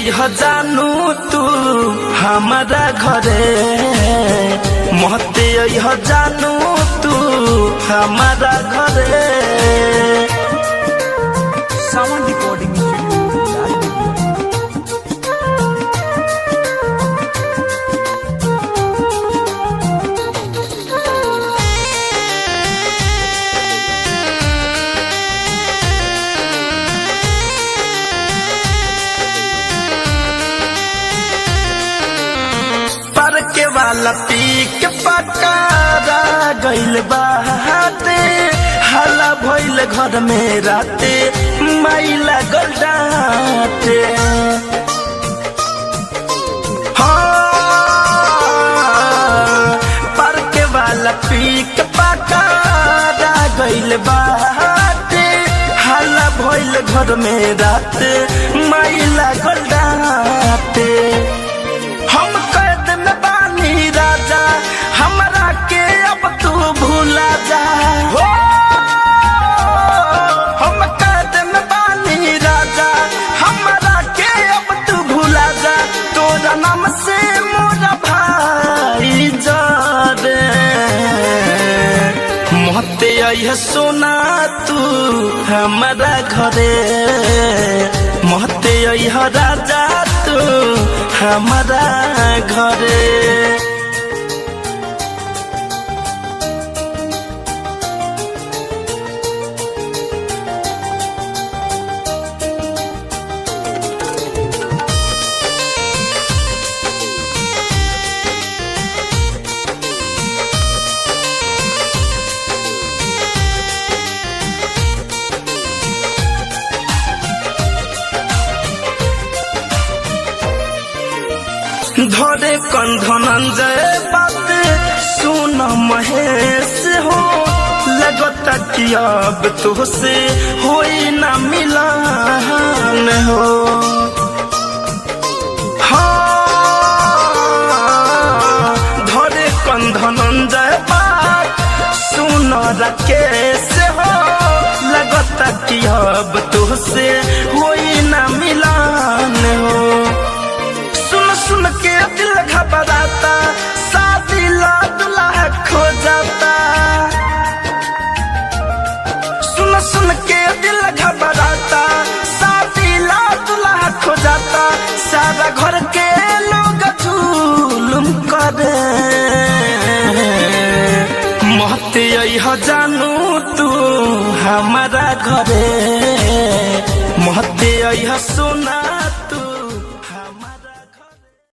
यह जानू तू हमारा घरे महते यह जानू तू हमारा घरे सावन रिकॉर्डिंग के वाला पीक पकारा गइल बाटे हला भइल घर में राते माइला गल डाटे पर के वाला पीक पकारा गइल बाटे हला भइल घर में राते माइला गल डाटे हम कैद में बानी राजा हमरा के अब तू भूला जा हो हम कैद में बानी राजा हमरा के अब तू भूला जा तोरा नाम से मोरा भाई जारे मोहते आई सोना तू हमारा घरे मोहते आई राजा तू हमारा घरे धरे कंधनंजय बात सुन महेश हो लगता कि अब तुझसे होई ना मिलन हो धरे कंधनंजय बात सुन राकेश हो लगता कि अब तुझसे होई ना मिलन हो सुन के दिल घबराता शादी ला दुल्हा खो जाता सुन के दिल घबराता शादी ला दुल्हा खो जाता सारा घर के लोग जुलुम करे महते यह जानू तू हमारा घरे महते यह सोना